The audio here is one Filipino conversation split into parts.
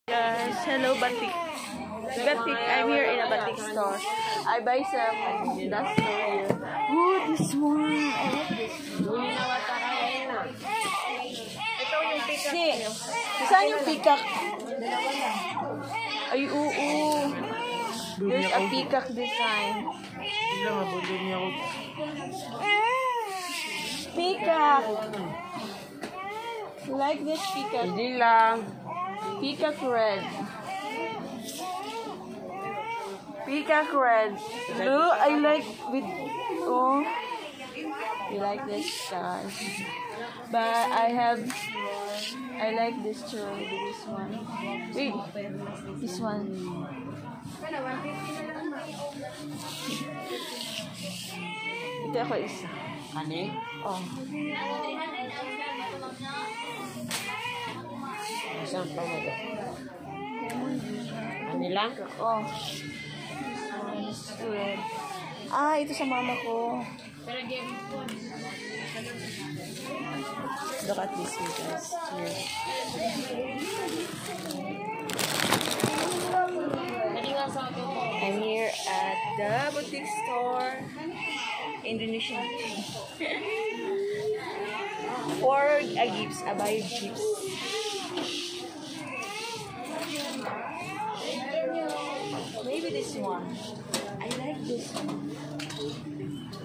Guys, hello Batik. I'm here in a Batik store. I buy some duster here. Oh, this one. I like this. Ito yung peacock. Saan yung peacock? Ay, oo. There's a peacock design. Peacock. You like this peacock? Hindi lang. Peacock red. Peacock red. Blue, I like with, oh, you like this, guys. But I like this too, this one. Wait, this one. Ito ako isa. Ani? Oh. Isang pa mo ito. Ani lang? Oh. Red. Ah, ito sa mama ko. Look at this, you guys. Here. I'm here at the boutique store. Indonesian. For gifts, I buy gifts. Maybe this one. I like this one.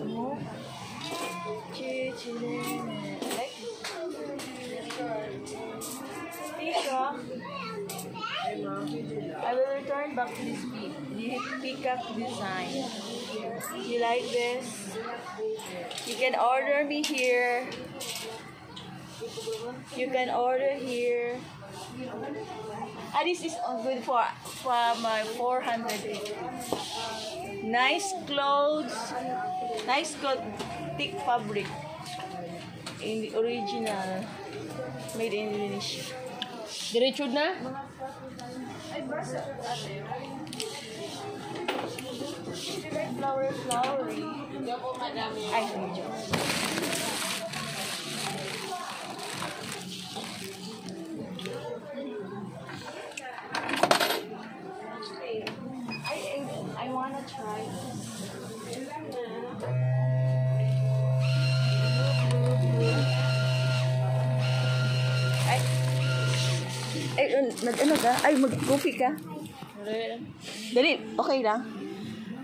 Oh. I like this. Peacock. I will return back to this peacock design. You like this? You can order me here. You can order here. Ah, this is good for my 400. Nice clothes, thick fabric. In the original, made in Indonesia. Diretso na? Flowery. Ay, medyo. I wanna try this. Ano ka? Ay, mag-coffee ka? Dali, okay lang.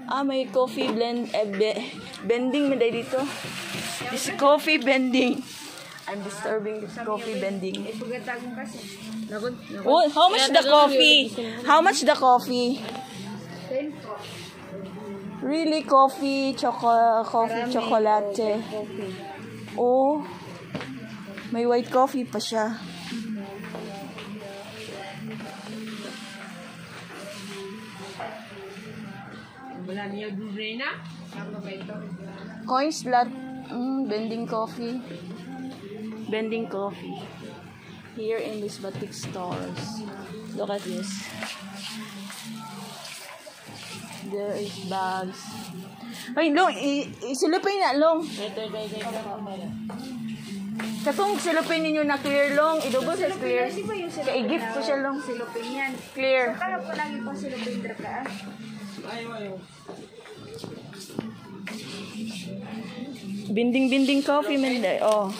Ah, may coffee blend, bending mo dito. This coffee bending. I'm disturbing this coffee bending. Oh, how much the coffee? How much the coffee? Really, coffee, chocolate. Oh, may white coffee pa siya. Coin slot, bending coffee. Bending coffee. Here in these Batik stores. Look at this. There is bags. Ay, Long, isilupin na, Long. Katong silupin ninyo na clear, Long. Idugo sa clear. Kaya i-gift ko siya, Long. Silupin yan. Clear. So, kaya po lagi pong silupin draka. Binding coffee, man. Oh.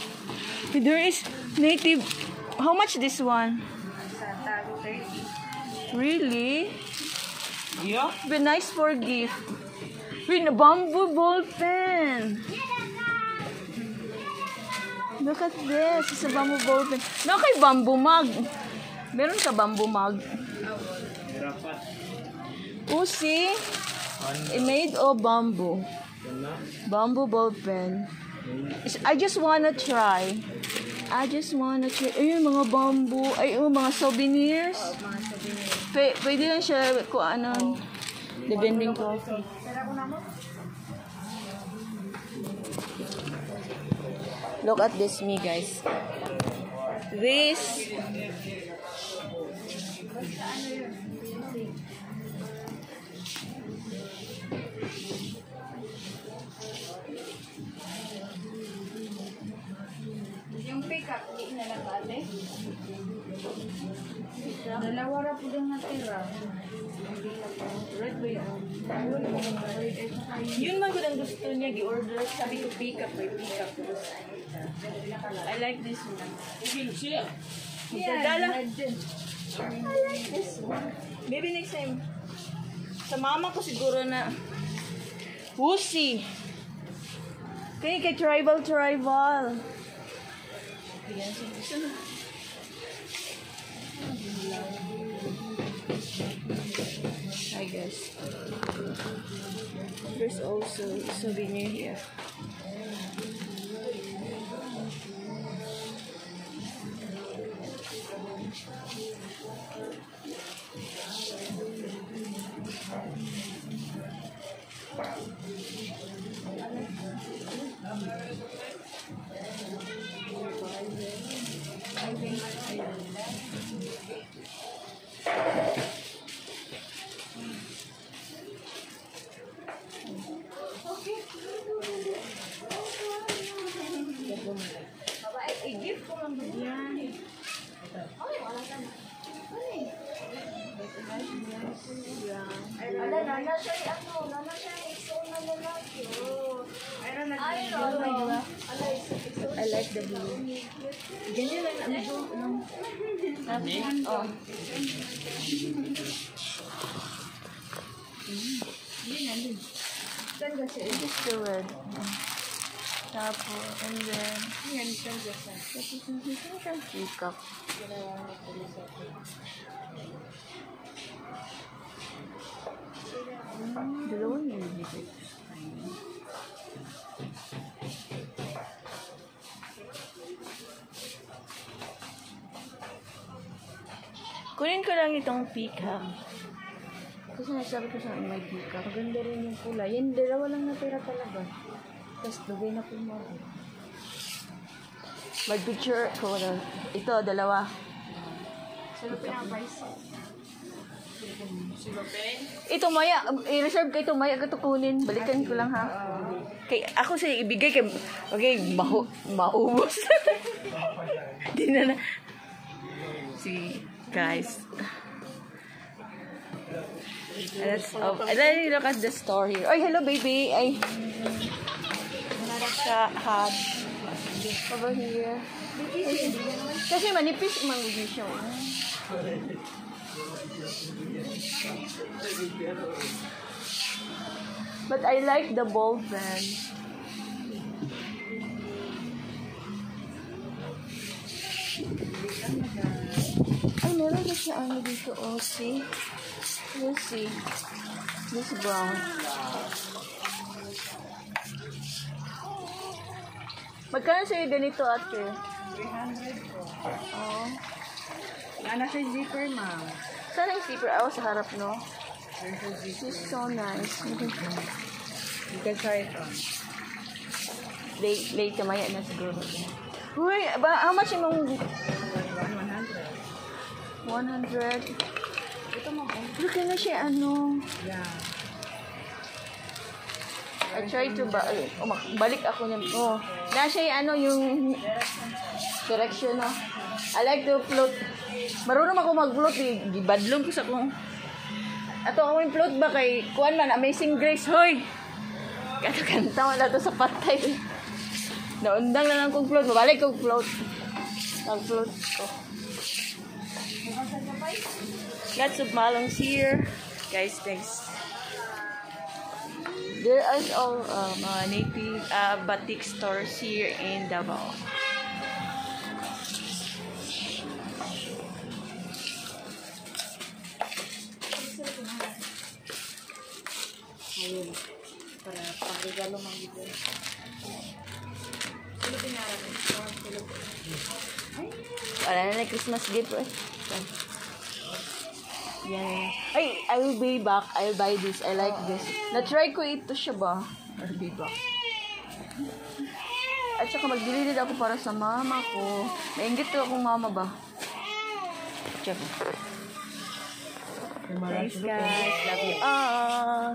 There is native. How much this one? Sa tago 30. Really? Yeah. Be nice for gift. Wait, na bamboo ball pen. Look at this. It's a bamboo ball pen. No, kay bamboo mug. Meron ka bamboo mug? Oh, see? It made of bamboo. Bamboo ball pen. I just wanna try. Ayun, mga bamboo. Ayun, mga souvenirs. Mga souvenir. Pwede lang siya kung ano. The vending coffee. Look at this, me guys. This. Yung pick-up, hindi na lang ate. Dalawa ra po lang natira. Red ba yun? Yun man ko lang gusto niya, gi-order. Sabi ko, pick up. I like this one. Magdadala. I like this one. Maybe next time. Sa mama ko siguro na Wussy. Kaya kay tribal. Hi guys. There's also a souvenir here. I-give ko lang ba yan? Ala, nana siya iso na lalaki. I like the blue. Ganyan lang ang blue. Oh. Saan ba siya? This is the red. Tapos, and then, Yan, saan ba siya? pick up. Dalawang nilibigay. Kunin ko lang itong peacock. Kasi nasabi ko sa may peacock. Maganda rin yung kulay. Yan, dalawa lang natira talaga. Tapos lugay na po mo. Mag-picture ko lang. Ito, dalawa. Sino pinaka-price? Ito Maya, i-reserve kay ito Maya, ito kunin. Balikan ko lang ha. Kay ako sa ibigay kay okay, maubos. Di na. See, guys. Let's look at the store here. Ay, hello baby. Ay. Sa hat. Over here. Kasi manipis mangugi siya. But I like the ball band. Ay, meron na siya ano dito. Oh, see? You see? This brown. Magkano sa'yo ganito, ate? 300 po. Oh. Ano siya zipper, ma'am? Saan ang zipper? Ako sa harap, no? This is so nice. You can try it on. Late kamaya na siguro. Uy, how much yung 100? 100. Ito mo po. Look na siya, ano. Yeah. I try to balik ako niyan. Oh, na siya ano yung direction no. I like to float. Marunong ako mag-float eh. Gibadlong ko sa kung ato ako yung float ba kay kuan man Amazing Grace hoy. Kanta wala to sa patay. Naundang na lang kong float, mabalik kong float. Nag-float ko. Lots of malongs here. Guys, thanks. There are all mga native batik stores here in Davao. Ayun. Para pag-regalo mang dito. Sino pinarap? Wala na Christmas gift eh. Yan. Ay, I will be back. I'll buy this. I like this. Na-try ko ito siya ba? I'll be back. At saka magbili din ako para sa mama ko. Maingit ko akong mama ba? Check. Thanks guys. Love you all.